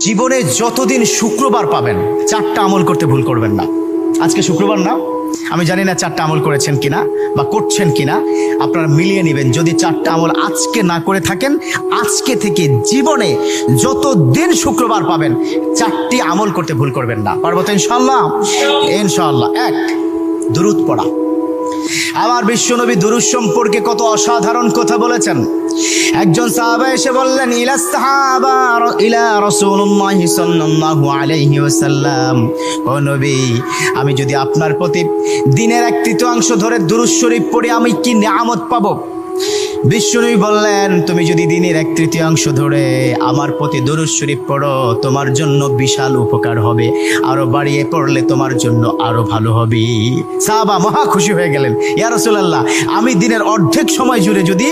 জীবনে যতদিন শুক্রবার পাবেন 4টা আমল করতে ভুল করবেন না। আজকে শুক্রবার না, আমি জানি না 4টা আমল করেছেন কিনা বা করছেন কিনা, আপনারা মিলিয়ে নেবেন। যদি 4টা আমল আজকে না করে থাকেন, আজকে থেকে জীবনে যতদিন শুক্রবার পাবেন 4টি আমল করতে ভুল করবেন না। পারবো তো ইনশাআল্লাহ? ইনশাআল্লাহ। 1, দুরূদ পড়া। আমার বিশ্বনবী দুরূদ সম্পর্কে কত অসাধারণ কথা বলেছেন। একজন সাহাবা এসে বললেন, ইলা রাসূলুল্লাহ সাল্লাল্লাহু আলাইহি ওয়াসাল্লাম, ও নবী, আমি যদি আপনার প্রতি দিনের 1/3 ধরে দুরূদ শরীফ পড়ি আমি কি নিয়ামত পাবো? বিশ্বনবী বললেন, তুমি যদি দিনের 1/3 ধরে আমার প্রতি দুরূদ শরীফ পড়ো তোমার জন্য বিশাল উপকার হবে, আরো বাড়িয়ে পড়লে তোমার জন্য আরো ভালো হবে। সাহাবা মহা খুশি হয়ে গেলেন, ইয়া রাসূলুল্লাহ, আমি দিনের অর্ধেক সময় জুড়ে যদি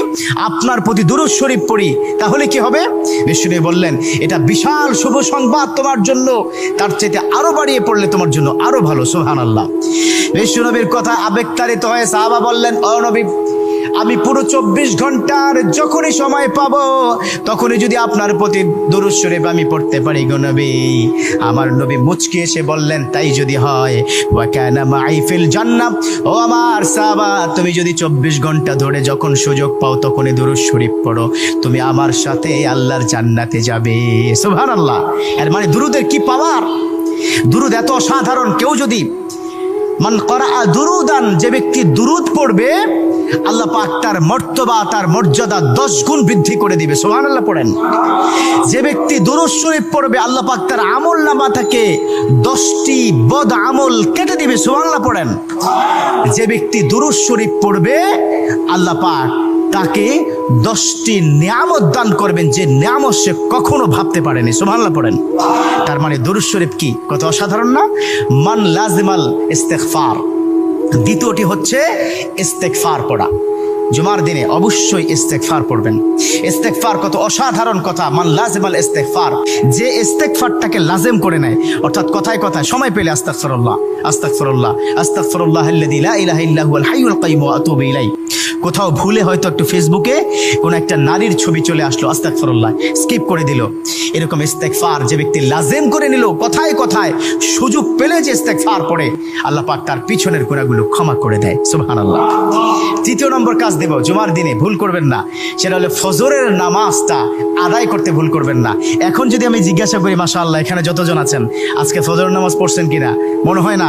আপনার প্রতি দুরূদ শরীফ পড়ি তাহলে কি হবে? বিশ্বনবী বললেন, এটা বিশাল শুভ সংবাদ তোমার জন্য, তার চাইতে আরো বাড়িয়ে পড়লে তোমার জন্য আরো ভালো। সুবহানাল্লাহ। বিশ্বনবীর কথা আবেগতাড়িত হয়ে সাহাবা বললেন, ও নবী, আমি পুরো 24 ঘন্টার যখনই সময় পাবো তখনই যদি আপনার প্রতি দুরূদ শরীফ আমি পড়তে পারি গো নবী। আমার নবী মুচকি এসে বললেন, তাই যদি হয়, ওয়া কানা মাই ফিল জান্নাহ, ও আমার সাহাবা, তুমি যদি 24 ঘন্টা ধরে যখন সুযোগ পাও তখনই দুরূদ শরীফ পড়ো, তুমি আমার সাথে আল্লাহর জান্নাতে যাবে। সুবহানাল্লাহ। এর মানে দুরূদের কি পাওয়ার! দুরূদ এত অসাধারণ। কেউ যদি মান করা দুরুদান, যে ব্যক্তি দুরূদ পড়বে আল্লাহ পাক তার মর্তবা, তার মর্যাদা 10 গুণ বৃদ্ধি করে দিবে। সুবহানাল্লাহ পড়েন। যে ব্যক্তি দুরূদ শরীফ পড়বে আল্লাহ পাক তার আমলনামা থেকে 10টি বদ আমল কেটে দিবে। সুবহানাল্লাহ পড়েন। যে ব্যক্তি দুরূদ শরীফ পড়বে আল্লাহ পাক তাকে 10টি নিয়ামত দান করবেন, যে নিয়ামত সে কখনো ভাবতে পারেনি। সুবহানাল্লাহ পড়েন। তার মানে দুরূদ শরীফ কি কত অসাধারণ না? মান লাজিমাল ইস্তিগফার। দ্বিতীয়টি হচ্ছে ইস্তেগফার পড়া। জুমার দিনে অবশ্যই ইস্তেগফার পড়বেন। ইস্তেগফার কত অসাধারণ কথা। মান লাজিমাল ইস্তেগফার, যে ইস্তেগফারটাকে লাজিম করে নেয়, অর্থাৎ কথায় কথায় সময় পেলে আস্তাগফিরুল্লাহ আস্তাগফিরুল্লাহ আস্তাগফিরুল্লাহাল্লাযী লা ইলাহা ইল্লা হুয়াল হাইয়ুল কাইয়্যুম ওয়া আতুবু ইলাইহি। কোথাও ভুলে হয়তো একটু ফেসবুকে কোন একটা নারীর ছবি চলে আসলো, আস্তাগফিরুল্লাহ স্কিপ করে দিল। এরকম ইস্তেগফার যে ব্যক্তি লাজিম করে নিল, কথায় কথায় সুযোগ পেলে যে ইস্তেগফার পড়ে, আল্লাহ পাক তার পিছনের গুনাহগুলো ক্ষমা করে দেয়। সুবহানাল্লাহ। তৃতীয় নম্বর কাজ দেব, জুমার দিনে ভুল করবেন না, সেটা হলো ফজরের নামাজটা আদায় করতে ভুল করবেন না। এখন যদি আমি জিজ্ঞাসা করি, মাশাআল্লাহ, এখানে যতজন আছেন আজকে ফজরের নামাজ পড়ছেন কিনা, মনে হয় না